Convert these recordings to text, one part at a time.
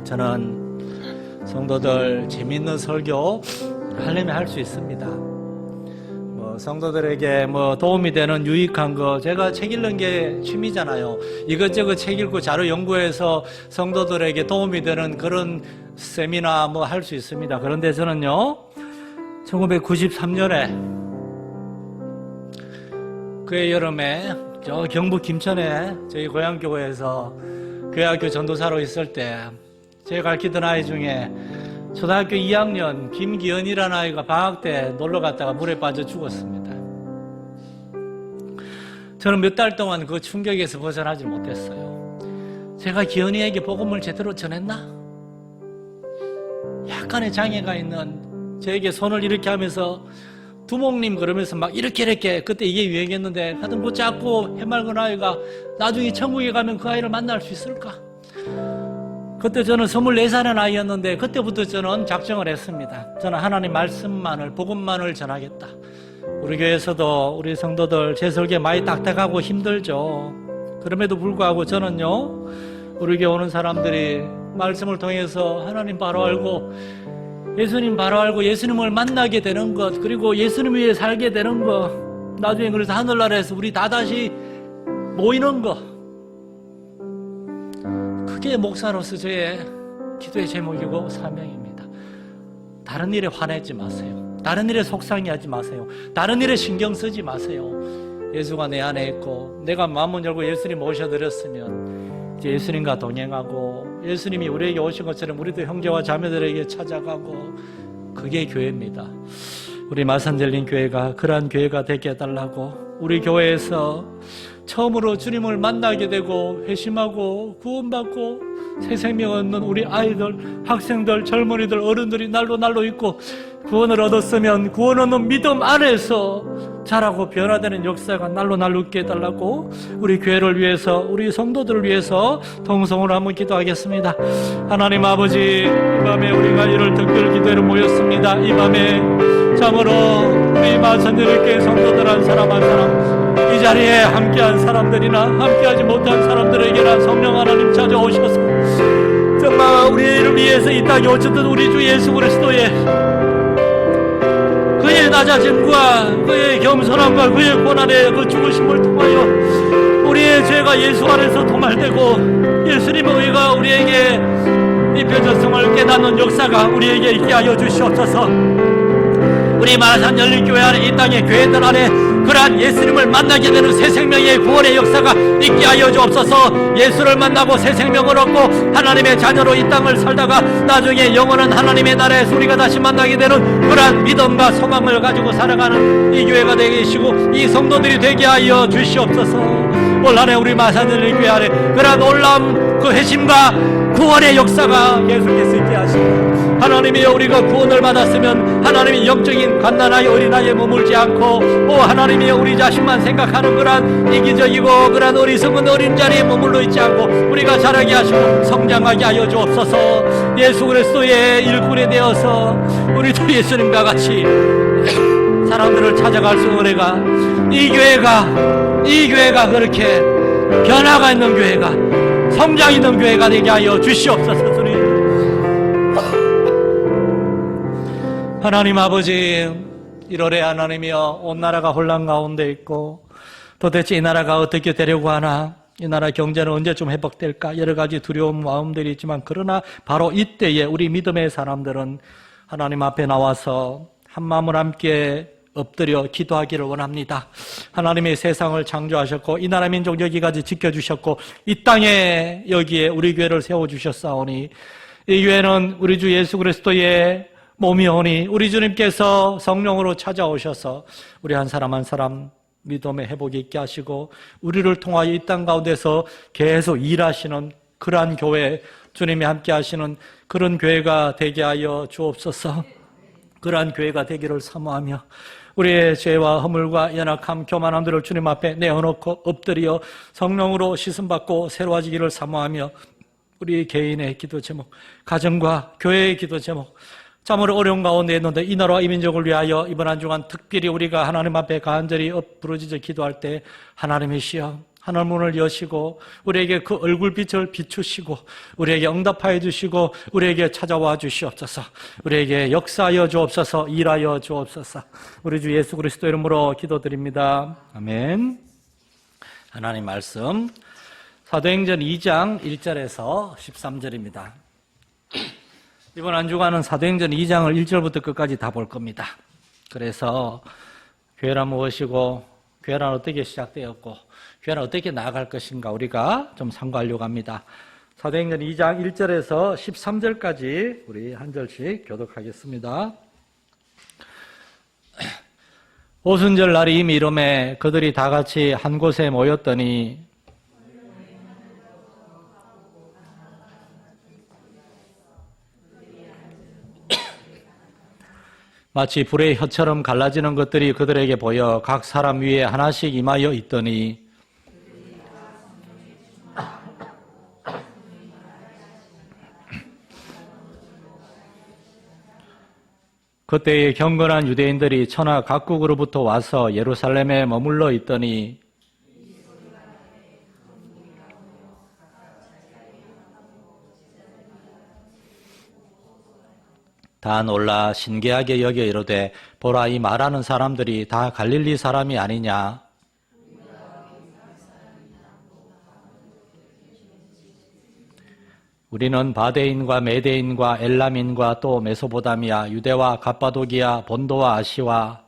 저는 성도들 재미있는 설교 하려면 할 수 있습니다. 성도들에게 도움이 되는 유익한 거, 제가 책 읽는 게 취미잖아요. 이것저것 책 읽고 자료 연구해서 성도들에게 도움이 되는 그런 세미나 할 수 있습니다. 그런데 저는요, 1993년에 그해 여름에 저 경북 김천에 저희 고향교회에서 교회학교 전도사로 있을 때 제가 가르치던 아이 중에 초등학교 2학년 김기현이라는 아이가 방학 때 놀러 갔다가 물에 빠져 죽었습니다. 저는 몇 달 동안 그 충격에서 벗어나지 못했어요. 제가 기현이에게 복음을 제대로 전했나? 약간의 장애가 있는 저에게 손을 이렇게 하면서 두목님 그러면서 막 이렇게 그때 이게 유행했는데 하여튼 작고 해맑은 아이가 나중에 천국에 가면 그 아이를 만날 수 있을까? 그때 저는 24살의 아이였는데 그때부터 저는 작정을 했습니다. 저는 하나님 말씀만을, 복음만을 전하겠다. 우리 교회에서도 우리 성도들 제 설교 많이 딱딱하고 힘들죠. 그럼에도 불구하고 저는요, 우리 교회 오는 사람들이 말씀을 통해서 하나님 바로 알고 예수님 바로 알고 예수님을 만나게 되는 것, 그리고 예수님 위해 살게 되는 것, 나중에 그래서 하늘나라에서 우리 다 다시 모이는 것, 그게 목사로서 저의 기도의 제목이고 사명입니다. 다른 일에 화내지 마세요. 다른 일에 속상해하지 마세요. 다른 일에 신경 쓰지 마세요. 예수가 내 안에 있고 내가 마음을 열고 예수님 모셔드렸으면 이제 예수님과 동행하고 예수님이 우리에게 오신 것처럼 우리도 형제와 자매들에게 찾아가고, 그게 교회입니다. 우리 마산젤린 교회가 그러한 교회가 되게 해달라고, 우리 교회에서 처음으로 주님을 만나게 되고 회심하고 구원받고 새 생명 얻는 우리 아이들, 학생들, 젊은이들, 어른들이 날로 있고 구원을 얻었으면 구원 얻는 믿음 안에서 자라고 변화되는 역사가 날로 있게 해달라고, 우리 교회를 위해서, 우리 성도들을 위해서 통성으로 한번 기도하겠습니다. 하나님 아버지, 이 밤에 우리가 이를 특별 기도회로 모였습니다. 이 밤에 참으로 우리 마천교회 성도들 한 사람 한 사람, 이 자리에 함께한 사람들이나 함께하지 못한 사람들에게나 성령 하나님 찾아오셔서 정말 우리를 위해서 이 땅에 오셨던 우리 주 예수 그리스도의 그의 낮아짐과 그의 겸손함과 그의 고난의 그 죽으심을 통하여 우리의 죄가 예수 안에서 도말되고 예수님의 의가 우리에게 입혀졌음을 깨닫는 역사가 우리에게 있게 하여 주시옵소서. 우리 마산 열린교회 안에, 이 땅의 교회들 안에 그러한 예수님을 만나게 되는 새 생명의 구원의 역사가 있게 하여 주옵소서. 예수를 만나고 새 생명을 얻고 하나님의 자녀로 이 땅을 살다가 나중에 영원한 하나님의 나라에서 우리가 다시 만나게 되는 그러한 믿음과 소망을 가지고 살아가는 이 교회가 되게 하시고 이 성도들이 되게 하여 주시옵소서. 올 한 해 우리 마산 열린교회 안에 그러한 놀라운 그 회심과 구원의 역사가 계속해서 있게 하시고, 하나님이여, 우리가 구원을 받았으면 하나님이 영적인 갓난아이 어린아이에 머물지 않고 하나님이여, 우리 자신만 생각하는 그런 이기적이고 그런 어리석은 어린 자리에 머물러 있지 않고 우리가 자라게 하시고 성장하게 하여 주옵소서. 예수 그리스도의 일꾼이 되어서 우리도 예수님과 같이 사람들을 찾아갈 수 있는 은혜가, 이 교회가 그렇게 변화가 있는 교회가, 성장 있는 교회가 되게 하여 주시옵소서. 하나님 아버지, 1월에 하나님이여, 온 나라가 혼란 가운데 있고 도대체 이 나라가 어떻게 되려고 하나, 이 나라 경제는 언제쯤 회복될까, 여러 가지 두려운 마음들이 있지만, 그러나 바로 이때에 우리 믿음의 사람들은 하나님 앞에 나와서 한 마음을 함께 엎드려 기도하기를 원합니다. 하나님의 세상을 창조하셨고 이 나라 민족 여기까지 지켜주셨고 이 땅에 여기에 우리 교회를 세워주셨사오니, 이 교회는 우리 주 예수 그리스도의 몸이오니 우리 주님께서 성령으로 찾아오셔서 우리 한 사람 한 사람 믿음의 회복이 있게 하시고 우리를 통하여 이 땅 가운데서 계속 일하시는 그러한 교회, 주님이 함께 하시는 그런 교회가 되게 하여 주옵소서. 그러한 교회가 되기를 사모하며 우리의 죄와 허물과 연약함, 교만함들을 주님 앞에 내어놓고 엎드려 성령으로 씻음받고 새로워지기를 사모하며 우리 개인의 기도 제목, 가정과 교회의 기도 제목, 참으로 어려운 가운데 있는데 이 나라와 이 민족을 위하여 이번 한 주간 특별히 우리가 하나님 앞에 간절히 부르짖어 기도할 때 하나님이시여, 하늘 문을 여시고 우리에게 그 얼굴빛을 비추시고 우리에게 응답하여 주시고 우리에게 찾아와 주시옵소서. 우리에게 역사하여 주옵소서. 일하여 주옵소서. 우리 주 예수 그리스도 이름으로 기도드립니다. 아멘. 하나님 말씀 사도행전 2장 1절에서 13절입니다. 이번 한 주간은 사도행전 2장을 1절부터 끝까지 다 볼 겁니다. 그래서 교회란 무엇이고 교회란 어떻게 시작되었고 교회는 어떻게 나아갈 것인가 우리가 좀 참고하려고 합니다. 사도행전 2장 1절에서 13절까지 우리 한 절씩 교독하겠습니다. 오순절 날이 이미 이름에 그들이 다 같이 한 곳에 모였더니 마치 불의 혀처럼 갈라지는 것들이 그들에게 보여 각 사람 위에 하나씩 임하여 있더니 그때에 경건한 유대인들이 천하 각국으로부터 와서 예루살렘에 머물러 있더니 다 놀라 신기하게 여겨 이르되 보라 이 말하는 사람들이 다 갈릴리 사람이 아니냐. 우리는 바데인과 메데인과 엘람인과 또 메소포다미아 유대와 갑바도기아 본도와 아시와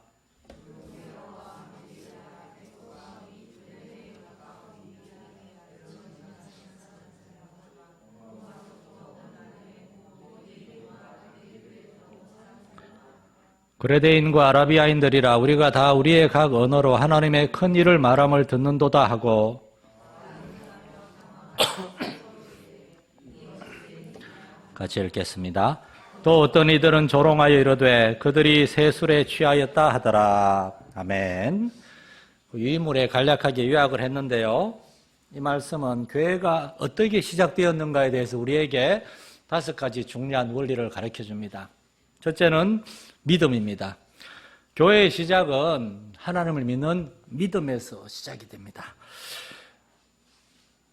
그레데인과 아라비아인들이라 우리가 다 우리의 각 언어로 하나님의 큰 일을 말함을 듣는도다 하고 같이 읽겠습니다. 또 어떤 이들은 조롱하여 이르되 그들이 새 술에 취하였다 하더라. 아멘. 유인물에 간략하게 요약을 했는데요. 이 말씀은 교회가 어떻게 시작되었는가에 대해서 우리에게 5가지 중요한 원리를 가르쳐 줍니다. 첫째는 믿음입니다. 교회의 시작은 하나님을 믿는 믿음에서 시작이 됩니다.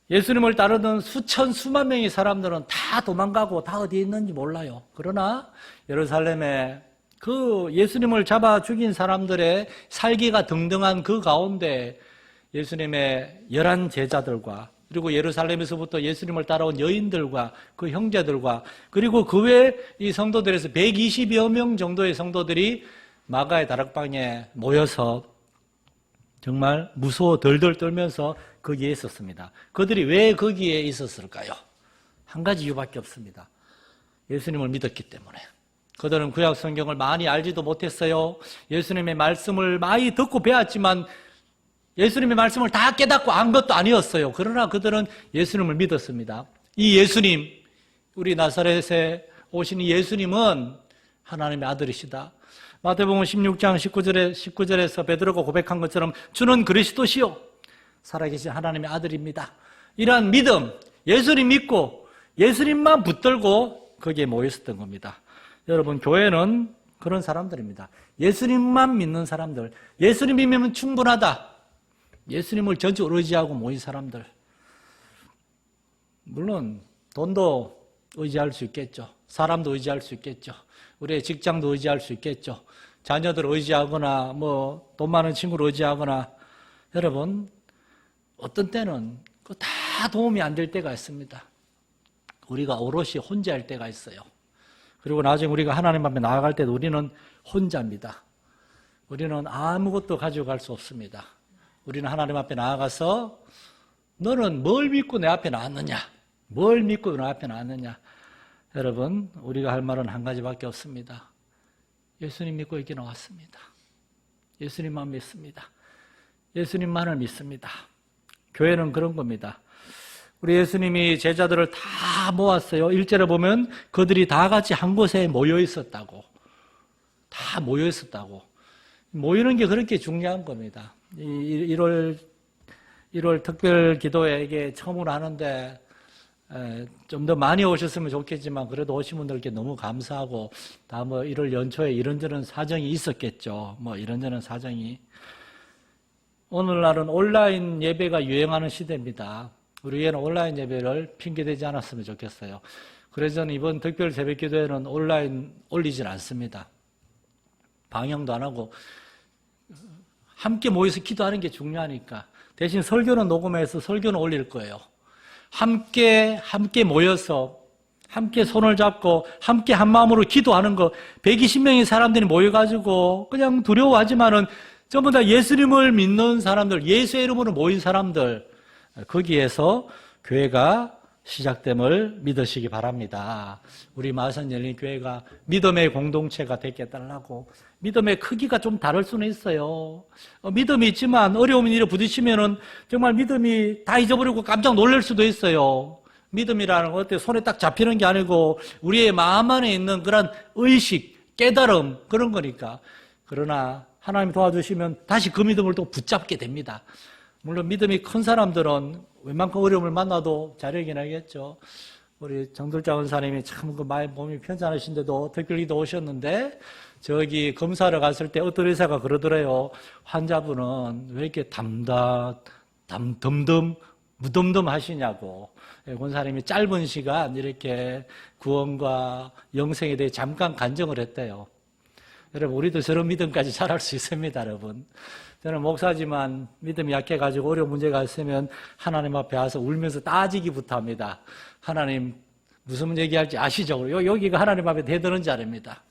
예수님을 따르는 수천 수만 명의 사람들은 다 도망가고 다 어디에 있는지 몰라요. 그러나 예루살렘에 그 예수님을 잡아 죽인 사람들의 살기가 등등한 그 가운데 예수님의 11 제자들과 그리고 예루살렘에서부터 예수님을 따라온 여인들과 그 형제들과 그리고 그 외 이 성도들에서 120여 명 정도의 성도들이 마가의 다락방에 모여서 정말 무서워 덜덜 떨면서 거기에 있었습니다. 그들이 왜 거기에 있었을까요? 한 가지 이유밖에 없습니다. 예수님을 믿었기 때문에. 그들은 구약 성경을 많이 알지도 못했어요. 예수님의 말씀을 많이 듣고 배웠지만 예수님의 말씀을 다 깨닫고 안 것도 아니었어요. 그러나 그들은 예수님을 믿었습니다. 이 예수님, 우리 나사렛에 오신 예수님은 하나님의 아들이시다. 마태복음 16장 19절에서 베드로가 고백한 것처럼 주는 그리스도시요 살아계신 하나님의 아들입니다. 이러한 믿음, 예수님 믿고 예수님만 붙들고 거기에 모였었던 겁니다. 여러분, 교회는 그런 사람들입니다. 예수님만 믿는 사람들, 예수님 믿으면 충분하다. 예수님을 전적으로 의지하고 모인 사람들. 물론 돈도 의지할 수 있겠죠. 사람도 의지할 수 있겠죠. 우리의 직장도 의지할 수 있겠죠. 자녀들 의지하거나 돈 많은 친구를 의지하거나. 여러분, 어떤 때는 다 도움이 안 될 때가 있습니다. 우리가 오롯이 혼자일 때가 있어요. 그리고 나중에 우리가 하나님 앞에 나아갈 때도 우리는 혼자입니다. 우리는 아무것도 가져갈 수 없습니다. 우리는 하나님 앞에 나아가서 너는 뭘 믿고 내 앞에 나왔느냐? 뭘 믿고 내 앞에 나왔느냐? 여러분, 우리가 할 말은 한 가지밖에 없습니다. 예수님 믿고 여기 나왔습니다. 예수님만 믿습니다. 예수님만을 믿습니다. 교회는 그런 겁니다. 우리 예수님이 제자들을 다 모았어요. 1절에 보면 그들이 다 같이 한 곳에 모여 있었다고. 다 모여 있었다고. 모이는 게 그렇게 중요한 겁니다. 1월 특별 기도회 이게 처음으로 하는데 좀 더 많이 오셨으면 좋겠지만 그래도 오신 분들께 너무 감사하고 다 1월 연초에 이런저런 사정이 있었겠죠. 이런저런 사정이. 오늘날은 온라인 예배가 유행하는 시대입니다. 우리에게는 온라인 예배를 핑계대지 않았으면 좋겠어요. 그래서 저는 이번 특별 새벽 기도회는 온라인 올리질 않습니다. 방영도 안 하고 함께 모여서 기도하는 게 중요하니까. 대신 설교는 녹음해서 설교는 올릴 거예요. 함께 모여서 함께 손을 잡고 함께 한 마음으로 기도하는 거. 120명의 사람들이 모여가지고 그냥 두려워하지만은 전부 다 예수님을 믿는 사람들, 예수의 이름으로 모인 사람들, 거기에서 교회가 시작됨을 믿으시기 바랍니다. 우리 마산 열린 교회가 믿음의 공동체가 되게 해달라고. 믿음의 크기가 좀 다를 수는 있어요. 믿음이 있지만 어려운 일에 부딪히면은 정말 믿음이 다 잊어버리고 깜짝 놀랄 수도 있어요. 믿음이라는 건 어때 손에 딱 잡히는 게 아니고 우리의 마음 안에 있는 그런 의식, 깨달음 그런 거니까. 그러나 하나님 도와주시면 다시 그 믿음을 또 붙잡게 됩니다. 물론 믿음이 큰 사람들은 웬만큼 어려움을 만나도 잘 이겨내겠죠. 우리 정들자 원사님이 참 그 몸이 편찮으신데도 특별기도 오셨는데 저기 검사를 갔을 때 어떤 의사가 그러더래요. 환자분은 왜 이렇게 무덤덤 하시냐고. 권사님이 짧은 시간 이렇게 구원과 영생에 대해 잠깐 간증을 했대요. 여러분, 우리도 저런 믿음까지 자랄 수 있습니다, 여러분. 저는 목사지만 믿음이 약해가지고 어려운 문제가 있으면 하나님 앞에 와서 울면서 따지기부터 합니다. 하나님, 무슨 문제 얘기할지 아시죠? 여기가 하나님 앞에 대드는 자리입니다.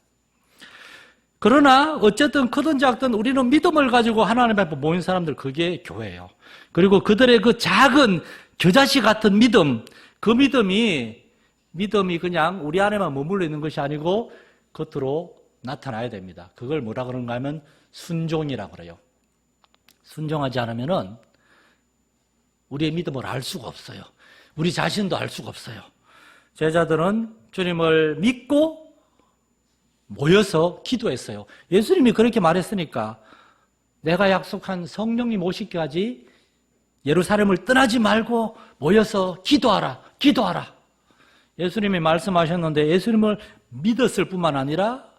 그러나 어쨌든 크든 작든 우리는 믿음을 가지고 하나님 앞에 모인 사람들, 그게 교회예요. 그리고 그들의 그 작은 겨자씨 같은 믿음, 그 믿음이 그냥 우리 안에만 머물러 있는 것이 아니고 겉으로 나타나야 됩니다. 그걸 뭐라 그런가 하면 순종이라고 그래요. 순종하지 않으면은 우리의 믿음을 알 수가 없어요. 우리 자신도 알 수가 없어요. 제자들은 주님을 믿고 모여서 기도했어요. 예수님이 그렇게 말했으니까 내가 약속한 성령님 오시기까지 예루살렘을 떠나지 말고 모여서 기도하라. 예수님이 말씀하셨는데 예수님을 믿었을 뿐만 아니라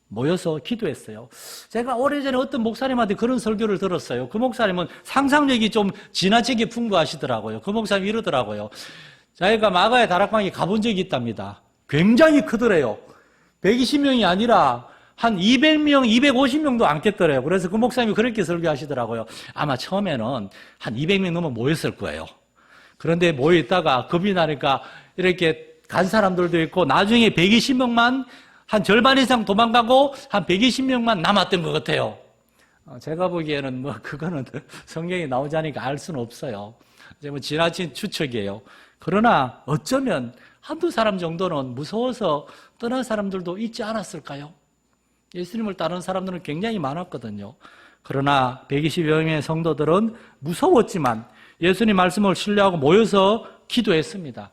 모여서 기도했어요. 제가 오래전에 어떤 목사님한테 그런 설교를 들었어요. 그 목사님은 상상력이 좀 지나치게 풍부하시더라고요. 그 목사님이 이러더라고요. 자기가 마가의 다락방에 가본 적이 있답니다. 굉장히 크더래요. 120명이 아니라 한 200명, 250명도 앉겠더래요. 그래서 그 목사님이 그렇게 설교하시더라고요. 아마 처음에는 한 200명 넘어 모였을 거예요. 그런데 모여있다가 겁이 나니까 이렇게 간 사람들도 있고 나중에 120명만 한 절반 이상 도망가고 한 120명만 남았던 것 같아요. 제가 보기에는 그거는 성경에 나오지 않으니까 알 수는 없어요. 이제 지나친 추측이에요. 그러나 어쩌면 한두 사람 정도는 무서워서 떠난 사람들도 있지 않았을까요? 예수님을 따르는 사람들은 굉장히 많았거든요. 그러나 120여 명의 성도들은 무서웠지만 예수님 말씀을 신뢰하고 모여서 기도했습니다.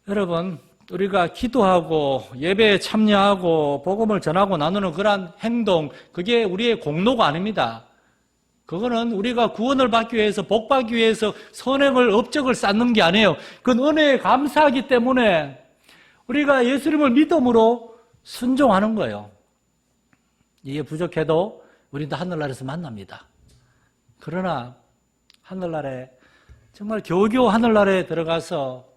여러분, 우리가 기도하고 예배에 참여하고 복음을 전하고 나누는 그러한 행동, 그게 우리의 공로가 아닙니다. 그거는 우리가 구원을 받기 위해서, 복 받기 위해서 선행을, 업적을 쌓는 게 아니에요. 그건 은혜에 감사하기 때문에 우리가 예수님을 믿음으로 순종하는 거예요. 이게 부족해도 우리도 하늘나라에서 만납니다. 그러나 하늘나라에, 정말 겨우겨우 하늘나라에 들어가서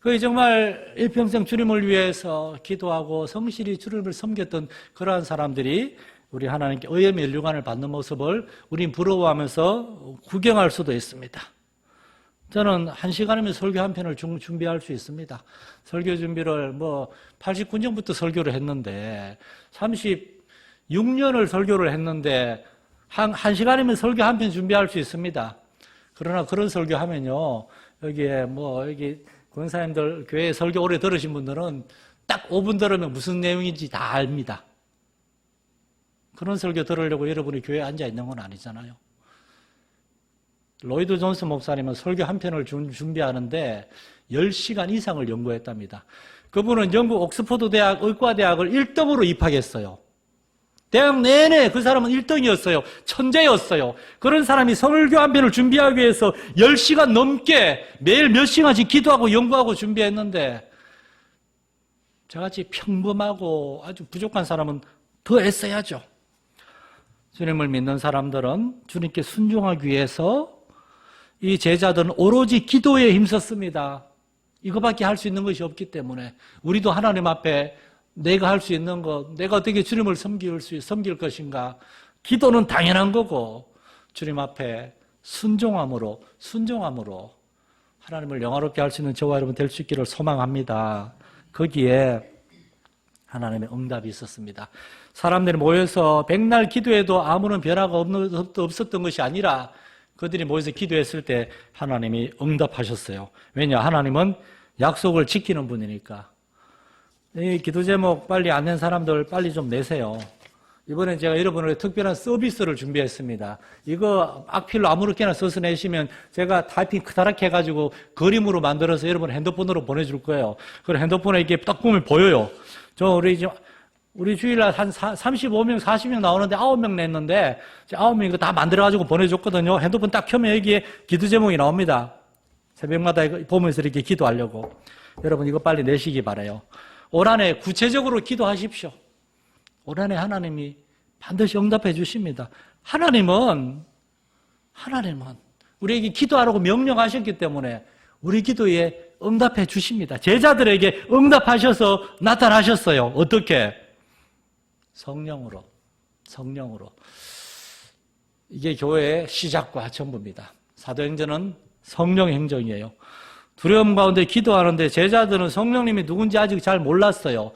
거의 정말 일평생 주님을 위해서 기도하고 성실히 주님을 섬겼던 그러한 사람들이 우리 하나님께 의의 멸류관을 받는 모습을 우린 부러워하면서 구경할 수도 있습니다. 저는 1시간이면 설교 한 편을 준비할 수 있습니다. 설교 준비를 89년부터 설교를 했는데 36년을 설교를 했는데 한 1시간이면 설교 한 편 준비할 수 있습니다. 그러나 그런 설교하면요, 여기 권사님들 교회 설교 오래 들으신 분들은 딱 5분 들으면 무슨 내용인지 다 압니다. 그런 설교 들으려고 여러분이 교회에 앉아 있는 건 아니잖아요. 로이드 존스 목사님은 설교 한 편을 준비하는데 10시간 이상을 연구했답니다. 그분은 영국 옥스퍼드 대학 의과대학을 1등으로 입학했어요. 대학 내내 그 사람은 1등이었어요. 천재였어요. 그런 사람이 설교 한 편을 준비하기 위해서 10시간 넘게 매일 몇 시간씩 기도하고 연구하고 준비했는데 저같이 평범하고 아주 부족한 사람은 더 애써야죠. 주님을 믿는 사람들은 주님께 순종하기 위해서 이 제자들은 오로지 기도에 힘썼습니다. 이거밖에 할 수 있는 것이 없기 때문에 우리도 하나님 앞에 내가 할 수 있는 것, 내가 어떻게 주님을 섬길 것인가. 기도는 당연한 거고 주님 앞에 순종함으로 하나님을 영화롭게 할 수 있는 저와 여러분 될 수 있기를 소망합니다. 거기에 하나님의 응답이 있었습니다. 사람들이 모여서 백날 기도해도 아무런 변화가 없었던 것이 아니라 그들이 모여서 기도했을 때 하나님이 응답하셨어요. 왜냐? 하나님은 약속을 지키는 분이니까. 이 기도 제목 빨리 안 낸 사람들 빨리 좀 내세요. 이번에 제가 여러분에게 특별한 서비스를 준비했습니다. 이거 악필로 아무렇게나 써서 내시면 제가 타이핑 크다랗게 해가지고 그림으로 만들어서 여러분 핸드폰으로 보내줄 거예요. 그리고 핸드폰에 이렇게 딱 보면 보여요. 우리 주일날 한 35명, 40명 나오는데 9명 냈는데 9명 이거 다 만들어가지고 보내줬거든요. 핸드폰 딱 켜면 여기에 기도 제목이 나옵니다. 새벽마다 이거 보면서 이렇게 기도하려고. 여러분 이거 빨리 내시기 바라요. 올 한해 구체적으로 기도하십시오. 올 한해 하나님이 반드시 응답해 주십니다. 하나님은 우리에게 기도하라고 명령하셨기 때문에 우리 기도에 응답해 주십니다. 제자들에게 응답하셔서 나타나셨어요. 어떻게? 성령으로. 이게 교회의 시작과 전부입니다. 사도행전은 성령 행정이에요. 두려움 가운데 기도하는데 제자들은 성령님이 누군지 아직 잘 몰랐어요.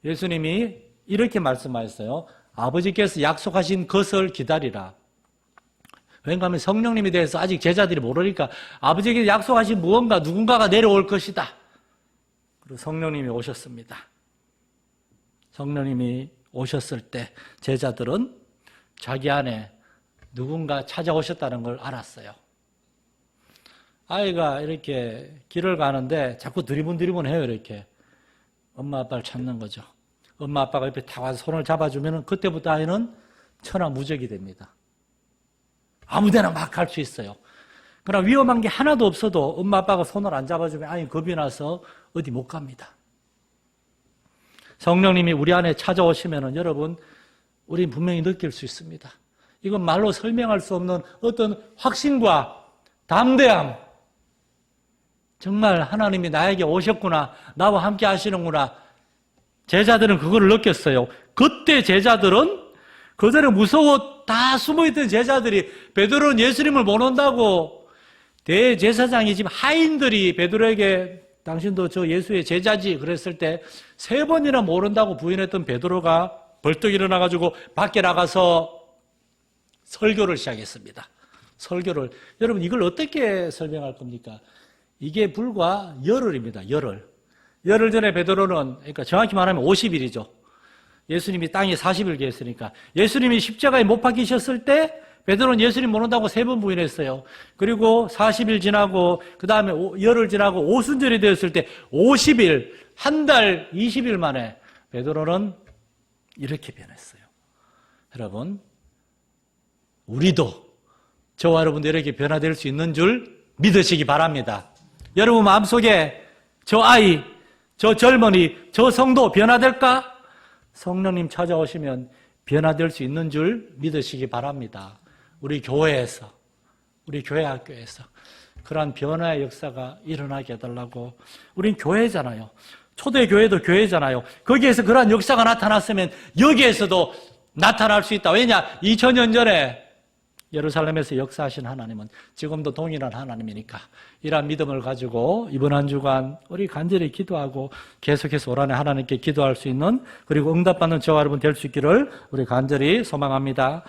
예수님이 이렇게 말씀하셨어요. 아버지께서 약속하신 것을 기다리라. 왜냐하면 성령님에 대해서 아직 제자들이 모르니까 아버지께서 약속하신 무언가 누군가가 내려올 것이다. 그리고 성령님이 오셨습니다. 성령님이 오셨을 때 제자들은 자기 안에 누군가 찾아오셨다는 걸 알았어요. 아이가 이렇게 길을 가는데 자꾸 드리븐 해요. 이렇게 엄마 아빠를 찾는 거죠. 엄마 아빠가 옆에 다 와서 손을 잡아주면 그때부터 아이는 천하무적이 됩니다. 아무데나 막 갈 수 있어요. 그러나 위험한 게 하나도 없어도 엄마 아빠가 손을 안 잡아주면 아이는 겁이 나서 어디 못 갑니다. 성령님이 우리 안에 찾아오시면 여러분 우리 분명히 느낄 수 있습니다. 이건 말로 설명할 수 없는 어떤 확신과 담대함. 정말 하나님이 나에게 오셨구나. 나와 함께 하시는구나. 제자들은 그거를 느꼈어요. 그때 제자들은 그전에 무서워 다 숨어있던 제자들이 베드로는 예수님을 못 온다고 대제사장이지만 하인들이 베드로에게 당신도 저 예수의 제자지 그랬을 때 3번이나 모른다고 부인했던 베드로가 벌떡 일어나가지고 밖에 나가서 설교를 시작했습니다. 설교를. 여러분 이걸 어떻게 설명할 겁니까? 이게 불과 열흘입니다. 열흘 전에 베드로는 그러니까 정확히 말하면 50일이죠. 예수님이 땅에 40일 계셨으니까 예수님이 십자가에 못 박히셨을 때 베드로는 예수님 못 온다고 3번 부인했어요. 그리고 40일 지나고 그 다음에 열흘 지나고 오순절이 되었을 때 50일, 한 달 20일 만에 베드로는 이렇게 변했어요. 여러분 우리도 저와 여러분들에게 변화될 수 있는 줄 믿으시기 바랍니다. 여러분 마음속에 저 아이, 저 젊은이, 저 성도 변화될까? 성령님 찾아오시면 변화될 수 있는 줄 믿으시기 바랍니다. 우리 교회에서, 우리 교회 학교에서 그러한 변화의 역사가 일어나게 해달라고. 우린 교회잖아요. 초대교회도 교회잖아요. 거기에서 그러한 역사가 나타났으면 여기에서도 나타날 수 있다. 왜냐? 2000년 전에 예루살렘에서 역사하신 하나님은 지금도 동일한 하나님이니까 이러한 믿음을 가지고 이번 한 주간 우리 간절히 기도하고 계속해서 올 한해 하나님께 기도할 수 있는 그리고 응답받는 저와 여러분 될 수 있기를 우리 간절히 소망합니다.